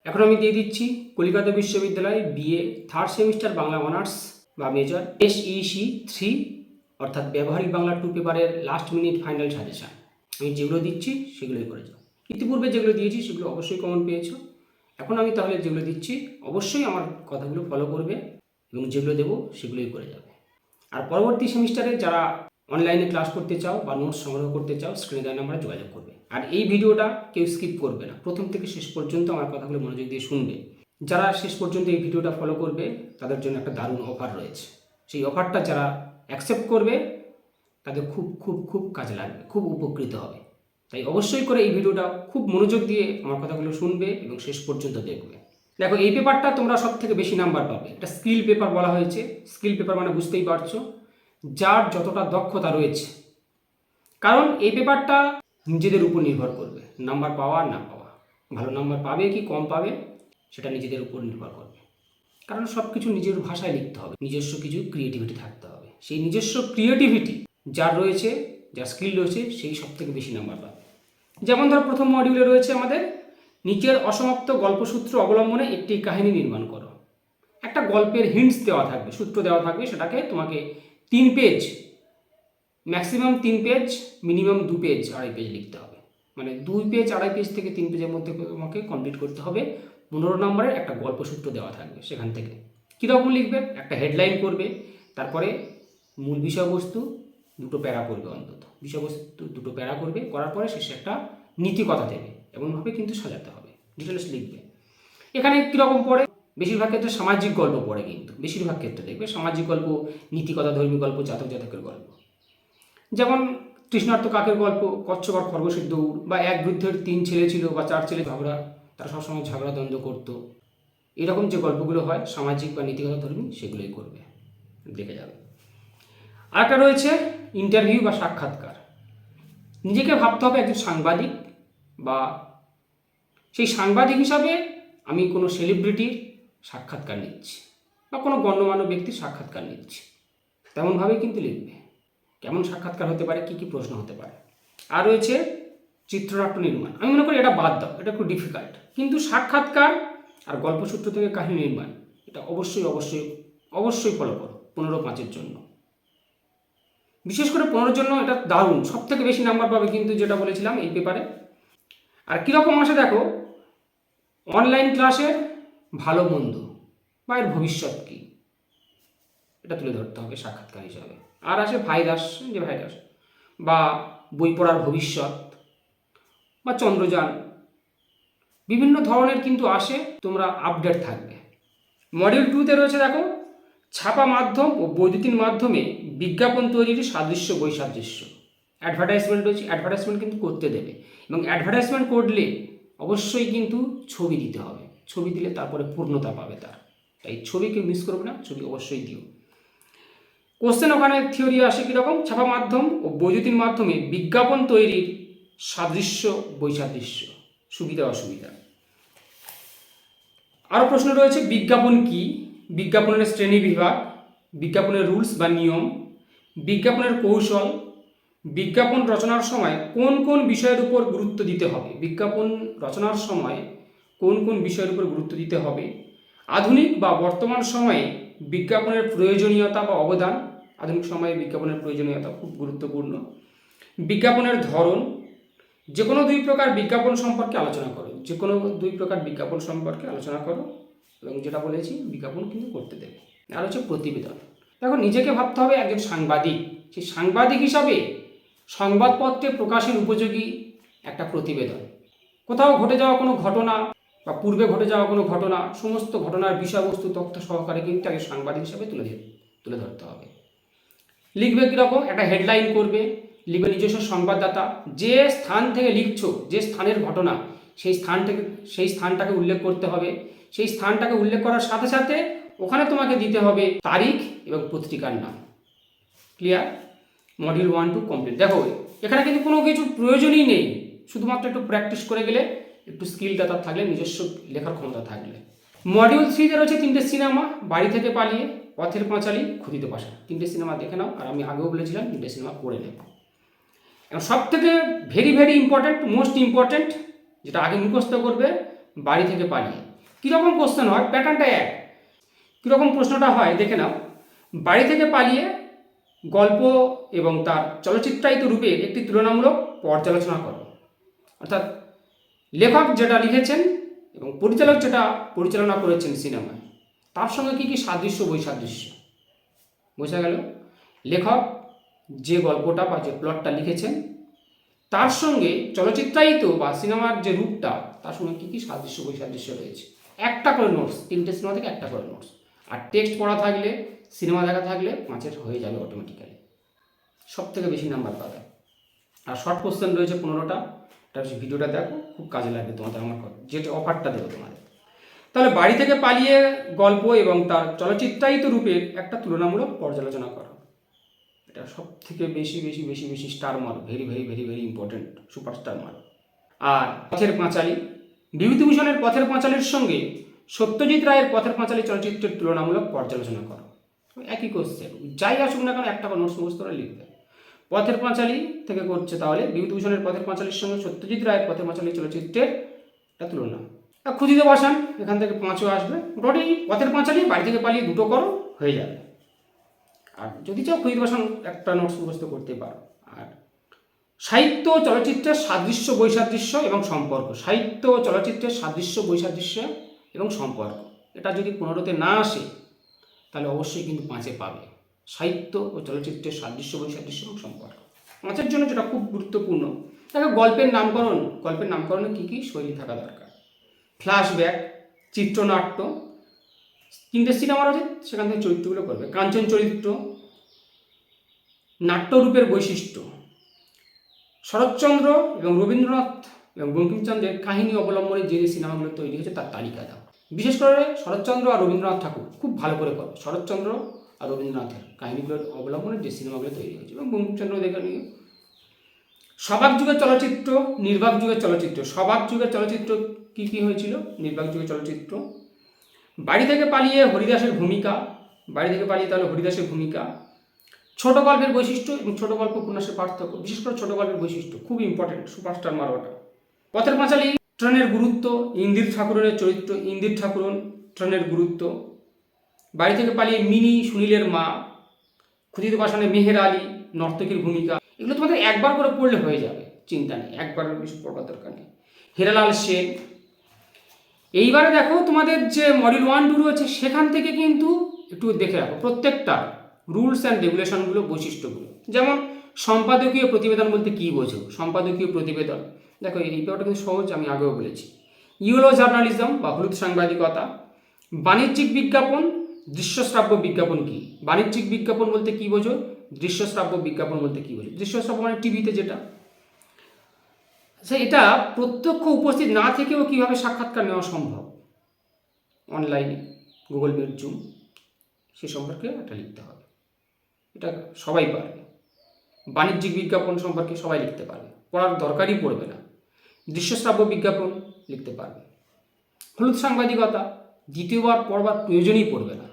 এখন আমি দিয়ে দিচ্ছি কলকাতা বিশ্ববিদ্যালয় BA third semester Bangla honours বা মেজর SEC 3 অর্থাৎ ব্যবহারিক বাংলা 2 পেপারের লাস্ট মিনিট ফাইনাল সাজেশান। আমি যেগুলো দিচ্ছি সেগুলোই করে যাও। ইতিপূর্বে যেগুলো দিয়েছি সেগুলো অবশ্যই কমন পেয়েছো। এখন আমি তাহলে যেগুলো দিচ্ছি অবশ্যই আমার কথাগুলো ফলো করবে এবং যেগুলো দেবো সেগুলোই করে যাবে। আর পরবর্তী সেমিস্টারে যারা অনলাইনে ক্লাস করতে চাও বা নোটস সংগ্রহ করতে চাও স্ক্রিনে দেওয়া নাম্বারে যোগাযোগ করবে। আর এই ভিডিওটা কেউ স্কিপ করবে না, প্রথম থেকে শেষ পর্যন্ত আমার কথাগুলো মনোযোগ দিয়ে শুনবে। যারা শেষ পর্যন্ত এই ভিডিওটা ফলো করবে তাদের জন্য একটা দারুণ অফার রয়েছে। সেই অফারটা যারা অ্যাকসেপ্ট করবে তাদের খুব খুব খুব কাজে লাগবে, খুব উপকৃত হবে। তাই অবশ্যই করে এই ভিডিওটা খুব মনোযোগ দিয়ে আমার কথাগুলো শুনবে এবং শেষ পর্যন্ত দেখবে। দেখো, এই পেপারটা তোমরা সব থেকে বেশি নাম্বার পাবে। এটা স্কিল পেপার বলা হয়েছে। স্কিল পেপার মানে বুঝতেই পারছো যার যতটা দক্ষতা রয়েছে, কারণ এই পেপারটা নিজেদের উপর নির্ভর করবে নাম্বার পাওয়া আর না পাওয়া। ভালো নাম্বার পাবে কি কম পাবে সেটা নিজেদের উপর নির্ভর করবে, কারণ সব কিছু নিজের ভাষায় লিখতে হবে, নিজস্ব কিছু ক্রিয়েটিভিটি থাকতে হবে। সেই নিজস্ব ক্রিয়েটিভিটি যার রয়েছে, যার স্কিল রয়েছে, সেই সব থেকে বেশি নাম্বার পাবে। যেমন ধর প্রথম মডিউলে রয়েছে আমাদের নিচের অসমাপ্ত গল্পসূত্র অবলম্বনে একটি কাহিনী নির্মাণ করো। একটা গল্পের হিন্টস দেওয়া থাকবে, সূত্র দেওয়া থাকবে, সেটাকে তোমাকে 3 page, maximum 3 page, minimum 2 page 2.5 page লিখতে হবে। মানে 2 পেজ 2.5 পেজ থেকে 3 পেজের মধ্যে তোমাকে কমপ্লিট করতে হবে। 15 নম্বরের একটা গল্পসূত্র দেওয়া থাকবে। সেখান থেকে কীরকম লিখবে, একটা হেডলাইন করবে, তারপরে মূল বিষয়বস্তু 2টো প্যারা করবে, অন্তত বিষয়বস্তু 2টো প্যারা করবে, করার পরে শেষে একটা নীতি কথা দেবে। এমনভাবে কিন্তু সাজাতে হবে, ডিটেলস লিখবে। এখানে কীরকম পড়ে, বেশিরভাগ ক্ষেত্রে সামাজিক গল্প পড়ে, কিন্তু বেশিরভাগ ক্ষেত্রে দেখবে সামাজিক গল্প, নীতিকথা, ধর্মী গল্প, জাতক জাতকের গল্প। যেমন তৃষ্ণার্ত কাকের গল্প, কচ্ছপ আর খরগোশের দৌড়, বা এক বৃদ্ধের 3 ছেলে ছিল বা 4 ছেলে ঝগড়া, তারা সবসময় ঝগড়া দ্বন্দ্ব করতো। এরকম যে গল্পগুলো হয় সামাজিক বা নীতিকথা ধর্মী, সেগুলোই করবে, দেখে যাবে। আরেকটা রয়েছে ইন্টারভিউ বা সাক্ষাৎকার। নিজেকে ভাবতে হবে একজন সাংবাদিক, বা সেই সাংবাদিক হিসাবে আমি কোনো সেলিব্রিটির সাক্ষাৎকার নিচ্ছি বা কোনো গণ্যমান্য ব্যক্তির সাক্ষাৎকার নিচ্ছি, তেমনভাবেই কিন্তু লিখবে। কেমন সাক্ষাৎকার হতে পারে, কী কী প্রশ্ন হতে পারে। আর রয়েছে চিত্রনাট্য নির্মাণ। আমি মনে করি এটা বাদ দাও, এটা একটু ডিফিকাল্ট, কিন্তু সাক্ষাৎকার আর গল্পসূত্র থেকে কাহিনী নির্মাণ এটা অবশ্যই অবশ্যই অবশ্যই ফলো করো 15-5-এর জন্য। বিশেষ করে 15-এর জন্য এটা দারুণ, সব থেকে বেশি নাম্বার পাবে কিন্তু, যেটা বলেছিলাম এই পেপারে। আর কীরকম আসে দেখো, অনলাইন ক্লাসের ভালো মন্দ বা এর ভবিষ্যৎ কী, এটা তুলে ধরতে হবে সাক্ষাৎকার হিসাবে। আর আসে ভাইরাস, যে ভাইরাস বা বই পড়ার ভবিষ্যৎ বা চন্দ্রযান, বিভিন্ন ধরনের কিন্তু আসে, তোমরা আপডেট থাকবে। মডিউল 2-তে রয়েছে দেখো ছাপা মাধ্যম ও বৈদ্যুতিন মাধ্যমে বিজ্ঞাপন তৈরির সাদৃশ্য বৈসাদৃশ্য। অ্যাডভার্টাইজমেন্ট রয়েছে, অ্যাডভার্টাইজমেন্ট কিন্তু করতে দেবে, এবং অ্যাডভার্টাইজমেন্ট করলে অবশ্যই কিন্তু ছবি দিতে হবে। ছবি দিলে তারপরে পূর্ণতা পাবে তার, তাই ছবিকে মিস করবে না, ছবি অবশ্যই দিও। কোশ্চেন ওখানে থিওরি আসে কীরকম, ছাপা মাধ্যম ও বৈদ্যুতিন মাধ্যমে বিজ্ঞাপন তৈরির সাদৃশ্য বৈসাদৃশ্য, সুবিধা অসুবিধা। আরও প্রশ্ন রয়েছে বিজ্ঞাপন কী, বিজ্ঞাপনের শ্রেণী বিভাগ, বিজ্ঞাপনের রুলস বা নিয়ম, বিজ্ঞাপনের কৌশল, বিজ্ঞাপন রচনার সময় কোন কোন বিষয়ের উপর গুরুত্ব দিতে হবে, বিজ্ঞাপন রচনার সময় কোন কোন বিষয়ের উপর গুরুত্ব দিতে হবে, আধুনিক বা বর্তমান সময়ে বিজ্ঞাপনের প্রয়োজনীয়তা বা অবদান, আধুনিক সময়ে বিজ্ঞাপনের প্রয়োজনীয়তা খুব গুরুত্বপূর্ণ, বিজ্ঞাপনের ধরন, যে কোনো 2 প্রকার বিজ্ঞাপন সম্পর্কে আলোচনা করো, যে কোনো 2 প্রকার বিজ্ঞাপন সম্পর্কে আলোচনা করো, এবং যেটা বলেছি বিজ্ঞাপন কিন্তু করতে দেবে। আর হচ্ছে প্রতিবেদন। দেখো, নিজেকে ভাবতে হবে একজন সাংবাদিক, সেই সাংবাদিক হিসাবে সংবাদপত্রে প্রকাশের উপযোগী একটা প্রতিবেদন, কোথাও ঘটে যাওয়া কোনো ঘটনা বা পূর্বে ঘটে যাওয়া কোনো ঘটনা, সমস্ত ঘটনার বিষয়বস্তু তথ্য সহকারে কিন্তু আগে সাংবাদিক হিসাবে তুলে ধরতে হবে। লিখবে কীরকম, একটা হেডলাইন করবে, লিখবে নিজস্ব সংবাদদাতা, যে স্থান থেকে লিখছো, যে স্থানের ঘটনা, সেই স্থানটাকে উল্লেখ করতে হবে। সেই স্থানটাকে উল্লেখ করার সাথে সাথে ওখানে তোমাকে দিতে হবে তারিখ এবং পত্রিকার নাম। ক্লিয়ার? Module 1-2 complete. দেখো, এখানে কিন্তু কোনো কিছু প্রয়োজনই নেই, শুধুমাত্র একটু প্র্যাকটিস করে গেলে, একটু স্কিলটা তার থাকলে, নিজস্ব লেখার ক্ষমতা থাকলে। মডিউল 3-তে রয়েছে 3টে সিনেমা, বাড়ি থেকে পালিয়ে, পথের পাঁচালী, ক্ষুধিত পাশা। 3টে সিনেমা দেখে নাও, আর আমি আগেও বলেছিলাম 3টে সিনেমা পড়ে নেব। এবং সব থেকে very very important, most important, যেটা আগে মুখস্থ করবে, বাড়ি থেকে পালিয়ে। কীরকম কোশ্চেন হয়, প্যাটার্নটা এক। কীরকম প্রশ্নটা হয় দেখে নাও। বাড়ি থেকে পালিয়ে গল্প এবং তার চলচ্চিত্রায়িত রূপে একটি তুলনামূলক পর্যালোচনা করো। অর্থাৎ লেখক যেটা লিখেছেন এবং পরিচালক যেটা পরিচালনা করেছেন সিনেমায়, তার সঙ্গে কী কী সাদৃশ্য বৈসাদৃশ্য। বোঝা গেল, লেখক যে গল্পটা বা যে প্লটটা লিখেছেন তার সঙ্গে চলচ্চিত্রায়িত বা সিনেমার যে রূপটা, তার সঙ্গে কী কী সাদৃশ্য বৈসাদৃশ্য রয়েছে। একটা করে নোটস, 3টে সিনেমা থেকে একটা করে নোটস। আর টেক্সট পড়া থাকলে, সিনেমা দেখা থাকলে 5-এর হয়ে যাবে অটোমেটিক্যালি, সব থেকে বেশি নাম্বার পাবে। আর শর্ট কোশ্চেন রয়েছে 15টা। এটা ভিডিওটা দেখো, খুব কাজে লাগবে তোমাদের আমার যেটা অফারটা দেবো তোমাদের। তাহলে বাড়ি থেকে পালিয়ে গল্প এবং তার চলচ্চিত্রায়িত রূপের একটা তুলনামূলক পর্যালোচনা করো। এটা সব থেকে বেশি বেশি বেশি বেশি star mark, very very very very important, superstar mark. আর পথের পাঁচালী, বিভূতিভূষণের পথের পাঁচালীর সঙ্গে সত্যজিৎ রায়ের পথের পাঁচালী চলচ্চিত্রের তুলনামূলক পর্যালোচনা করো। একই কোশ্চেন, যাই আসুক না কেন একটা করে নোটস মুখস্থ করে লিখবে। পথের পাঁচালী থেকে করছে, তাহলে বিভূতিভূষণের পথের পাঁচালীর সঙ্গে সত্যজিৎ রায়ের পথের পাঁচালী চলচ্চিত্রের একটা তুলনা। আর খুঁজিতে বসান, এখান থেকে 5ও আসবে। মোটামুটি পথের পাঁচালী, বাড়ি থেকে পালিয়ে 2টো করো, হয়ে যাবে। আর যদি চাও খুঁজিতে বসান একটা নোটস মুখস্থ করতে পারো। আর সাহিত্য চলচ্চিত্রের সাদৃশ্য বৈসাদৃশ্য এবং সম্পর্ক, সাহিত্য চলচ্চিত্রের সাদৃশ্য বৈসাদৃশ্য এবং সম্পর্ক, এটা যদি 15তে না আসে তাহলে অবশ্যই কিন্তু 5-এ পাবে। সাহিত্য ও চলচ্চিত্রের সাদৃশ্য বৈসাদৃশ্য এবং সম্পর্ক 5-এর জন্য যেটা খুব গুরুত্বপূর্ণ। দেখো, গল্পের নামকরণে কী কী শৈলী থাকা দরকার। ফ্ল্যাশব্যাক, চিত্রনাট্য, 3টে সিনেমা রয়েছে সেখান থেকে চরিত্রগুলো করবে। কাঞ্চন চরিত্র, নাট্যরূপের বৈশিষ্ট্য, শরৎচন্দ্র এবং রবীন্দ্রনাথ এবং বঙ্কিমচন্দ্রের কাহিনী অবলম্বনে যে সিনেমাগুলো তৈরি হয়েছে তার তালিকা দাও। বিশেষ করে শরৎচন্দ্র আর রবীন্দ্রনাথ ঠাকুর খুব ভালো করে করো। শরৎচন্দ্র আর রবীন্দ্রনাথের কাহিনীগুলোর অবলম্বনে যে সিনেমাগুলো তৈরি হয়েছে, এবং বঙ্কিমচন্দ্র দেখে নিয়ে। সবাক যুগের চলচ্চিত্র, নির্বাক যুগের চলচ্চিত্র। সবাক যুগের চলচ্চিত্র কী কী হয়েছিল, নির্বাক যুগের চলচ্চিত্র। বাড়ি থেকে পালিয়ে হরিদাসের ভূমিকা, বাড়ি থেকে পালিয়ে তাহলে হরিদাসের ভূমিকা। ছোট গল্পের বৈশিষ্ট্য এবং ছোট গল্প উপন্যাসের পার্থক্য, বিশেষ করে ছোট গল্পের বৈশিষ্ট্য খুব ইম্পর্টেন্ট, সুপারস্টার মারোয়াটা। পথের পাঁচালী, ট্রেনের গুরুত্ব, ইন্দির ঠাকুরের চরিত্র, ইন্দির ঠাকুরন, ট্রেনের গুরুত্ব। বাড়ি থেকে পালিয়ে মিনি, সুনীলের মা। খুঁজিতে বসানে মেহের আলী, নর্তকীর ভূমিকা। এগুলো তোমাদের একবার করে পড়লে হয়ে যাবে, চিন্তা নেই, একবার বেশি পড়বার দরকার নেই। হীরালাল সেন। এইবারে দেখো, তোমাদের যে মডিউল 1-2 রয়েছে সেখান থেকে কিন্তু একটু দেখে রাখো প্রত্যেকটা রুলস অ্যান্ড রেগুলেশনগুলো, বৈশিষ্ট্যগুলো। যেমন সম্পাদকীয় প্রতিবেদন বলতে কী বোঝো, সম্পাদকীয় প্রতিবেদন। দেখো, এই ব্যাপারটা কিন্তু সহজ, আমি আগেও বলেছি। ইয়েলো জার্নালিজম বা হলুদ সাংবাদিকতা। বাণিজ্যিক বিজ্ঞাপন, দৃশ্যশ্রাব্য বিজ্ঞাপন কী। বাণিজ্যিক বিজ্ঞাপন বলতে কী বোঝো, দৃশ্যশ্রাব্য বিজ্ঞাপন বলতে কী বোঝো। দৃশ্যশ্রাব্য মানে টিভিতে যেটা, এটা প্রত্যক্ষ উপস্থিত না থেকেও কীভাবে সাক্ষাৎকার নেওয়া সম্ভব অনলাইনে, গুগল মিট, জুম, সে সম্পর্কে এটা লিখতে হবে। এটা সবাই পারবে। বাণিজ্যিক বিজ্ঞাপন সম্পর্কে সবাই লিখতে পারবে, পড়ার দরকারই পড়বে না। দৃশ্যশ্রাব্য বিজ্ঞাপন লিখতে পারবে। হলুদ সাংবাদিকতা দ্বিতীয়বার পড়বার প্রয়োজনই পড়বে না।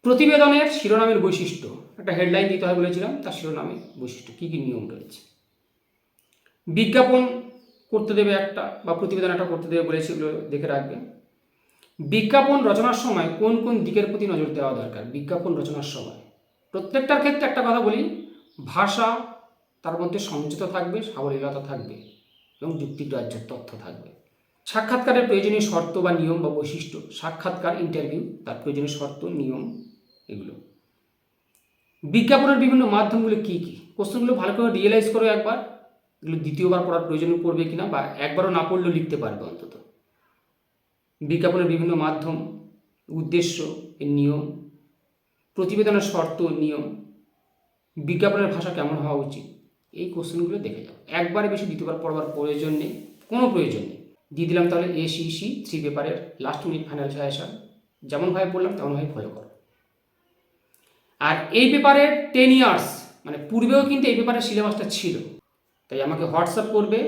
প্রতিবেদনের শিরোনামের বৈশিষ্ট্য, একটা হেডলাইন দিতে হয় বলেছিলাম, তার শিরোনামের বৈশিষ্ট্য কী কী নিয়ম রয়েছে। বিজ্ঞাপন করতে দেবে একটা, বা প্রতিবেদন একটা করতে দেবে বলেছে, এগুলো দেখে রাখবে। বিজ্ঞাপন রচনার সময় কোন কোন দিকের প্রতি নজর দেওয়া দরকার। বিজ্ঞাপন রচনার সময় প্রত্যেকটার ক্ষেত্রে একটা কথা বলি, ভাষা তার মধ্যে সংযত থাকবে, সাবলীলতা থাকবে এবং যুক্তিগ্রাহ্য তথ্য থাকবে। সাক্ষাৎকারের প্রয়োজনীয় শর্ত বা নিয়ম বা বৈশিষ্ট্য, সাক্ষাৎকার, ইন্টারভিউ, তার প্রয়োজনীয় শর্ত, নিয়ম, এগুলো। বিজ্ঞাপনের বিভিন্ন মাধ্যমগুলো কী কী, কোশ্চেনগুলো ভালো করে রিয়েলাইজ করো একবার। এগুলো দ্বিতীয়বার পড়ার প্রয়োজন পড়বে কিনা, বা একবারও না পড়লেও লিখতে পারবে অন্তত। বিজ্ঞাপনের বিভিন্ন মাধ্যম, উদ্দেশ্য, এর নিয়ম, প্রতিবেদনের শর্ত, নিয়ম, বিজ্ঞাপনের ভাষা কেমন হওয়া উচিত, এই কোশ্চেনগুলো দেখে যাও। একবারে বেশি দ্বিতীয়বার পড়বার প্রয়োজন নেই, কোনো প্রয়োজন নেই। দিয়ে দিলাম তাহলে SEC 3 পেপারের লাস্ট মিনিট ফাইনাল সাজেশন, যেমনভাবে পড়লাম তেমনভাবে ফলো করো। আর এই পেপারের 10 ইয়ার্স মানে পূর্বেও কিন্তু এই পেপারের সিলেবাসটা ছিল, তাই আমাকে হোয়াটসঅ্যাপ করবে,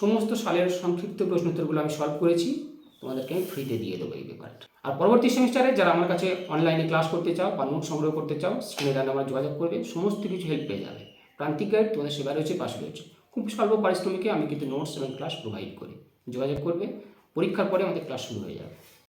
সমস্ত সালের সংক্ষিপ্ত প্রশ্নোত্তরগুলো আমি সলভ করেছি, তোমাদেরকে আমি ফ্রিতে দিয়ে দেবো এই পেপারটা। আর পরবর্তী সেমিস্টারে যারা আমার কাছে অনলাইনে ক্লাস করতে চাও বা নোট সংগ্রহ করতে চাও, স্ক্রিনে দেওয়া নাম্বারে যোগাযোগ করবে, সমস্ত কিছু হেল্প পেয়ে যাবে। প্রান্তিক গাইড তোমাদের সেবা রয়েছে, পাশে রয়েছে। খুব স্বল্প পারিশ্রমিকে আমি কিন্তু নোটস এবং ক্লাস প্রোভাইড করি, যোগাযোগ করবে। পরীক্ষার পরে আমাদের ক্লাস শুরু হয়ে যাবে।